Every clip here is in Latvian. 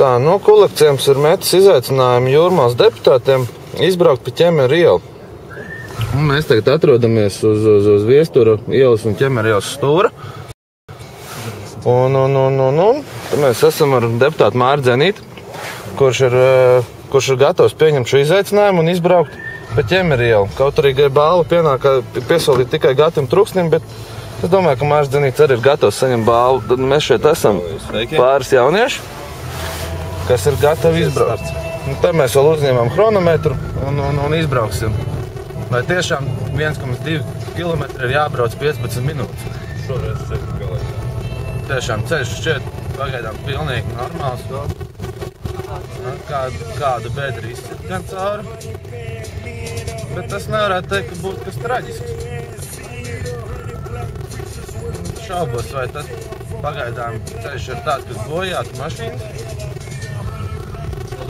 Tā, no kolekcijums ir metis izaicinājumu Jūrmālas deputātiem izbraukt pa Ķemeru ielu. Un mēs tagad atrodamies uz Viestura ielas un Ķemeru ielas stūra. Un mēs esam ar deputātu Māri Dzenīti, kurš ir gatavs pieņemt šo izaicinājumu un izbraukt pa Ķemeru ielu. Kaut arī balva piesolīt tikai Gatim Truksnim, bet es domāju, ka Māris Dzenītis arī ir gatavs saņemt balvu. Tad mēs šeit esam pāris jaunieši, kas ir gatavi izbraukt. Un tad mēs vēl uzņēmām chronometru un izbrauksim. Vai tiešām 1,2 km ir jābrauc 15 minūtes? Šoreiz ceļu galā. Tiešām ceļš šķiet pagaidām pilnīgi normāls. Kādu bedri izcīt gan cauri. Bet tas nevarētu teikt, ka būtu kas traģisks. Šaubos, vai tas pagaidām ceļš ir tāds, kas bojātu mašīnas.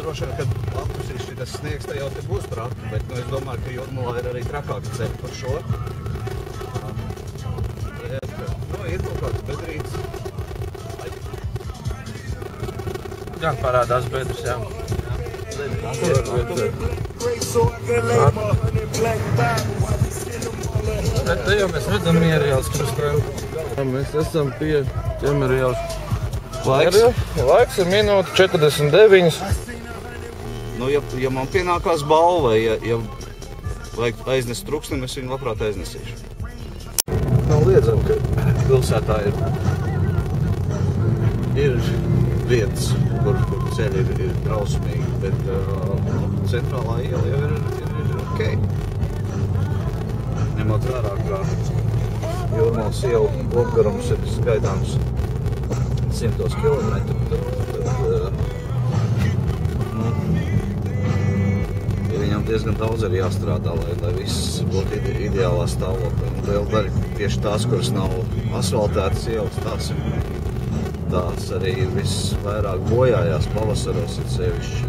Droši vien, kad apkusīs šitas sniegs, tā jau te būs traki, bet es domāju, ka Jūrmalā ir arī trakāki ceļi par šo. Ir kaut kāds bedrītis. Gan parādās bedris, jā. Bet te jau mēs redzam Mieru ielas krustājumu. Mēs esam pie Ķemeru ielas. Laiks ir minūte 49. Nu, ja man pienākās balva, ja vajag aiznest Truksnim, es viņu labprāt aiznesīšu. Nav liedzam, ka pilsētā ir vietas, kur ceļi ir drausmīgi, bet centrālā iela jau ir ok. Ņemot vērā, ka Jūrmalas iela kopgarums ir skaidāms 100 kilometru, tad viņam diezgan daudz arī jāstrādā, lai viss būtu ideālā stāvoklī. Liela daļa tieši tās, kuras nav asfaltētas ielas, tās arī visvairāk bojājās pavasaros ir sevišķi.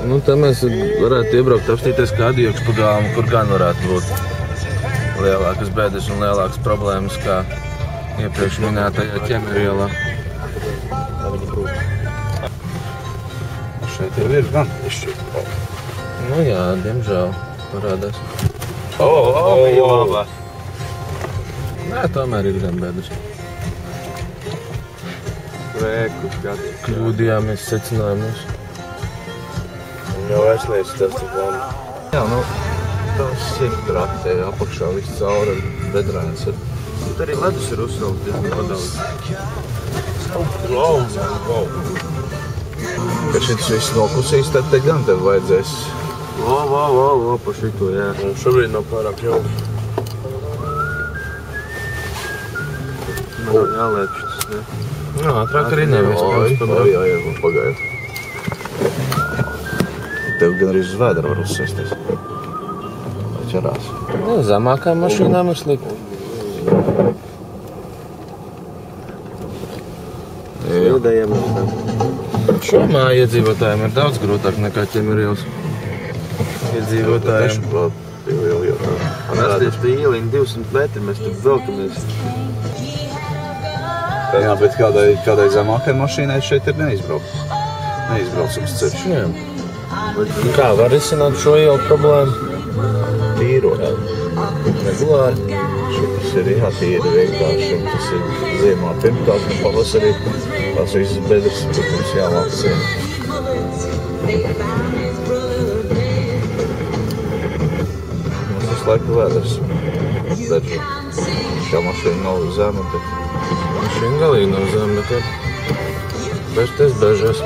Nu, te mēs varētu iebraukt apstīties kādu iekšpagalmu, kur gan varētu būt lielākas bēdas un lielākas problēmas, kā iepriekš minētajā Ķemeru ielā. Šeit jau ir gan izšķirt. Nu jā, diemžēl parādās. Nē, tomēr ir gan bēdas. Kļūdījāmies secinājumus. Jau aizliec tas tik labi. Jā, nu, tas ir traki, apakšā viss cauri bedrēns ir. Bet arī ledus ir uzsaukt diezgan padaudz. Kad šis viss nokusīs, tad te gan tev vajadzēs. Pa šito, jā. Šobrīd nav pārāk jauki. Man jāliek šitas, ne? Jā, ātrāk arī nevis. Jā, pagaid. Tev gan arī uz vēdra var uzsēsties. Vai ķerās? Nu, zemākām mašīnām ir slikti. Ilgajiem Šo māju iedzīvotājiem ir daudz grūtāk nekā Ķemeru ielas iedzīvotājiem. Mēs tieši pie ieliņa 200 metri, mēs tur velkamies. Jā, bet kādai zemākai mašīnai šeit ir neizbraucams ceļš. Jā. Kā var risināt šo ielu problēmu? Tīrot. Regulāri. Šitas ir jātīra vienkārši, un tas ir ziemā pirmkārt, un pavasarī tās visas bedres, protams, jāvāc. Mums visu laiku vēders. Šā mašīna nav zema, bet Mašīna galīgi nav zema, bet bežties bežas.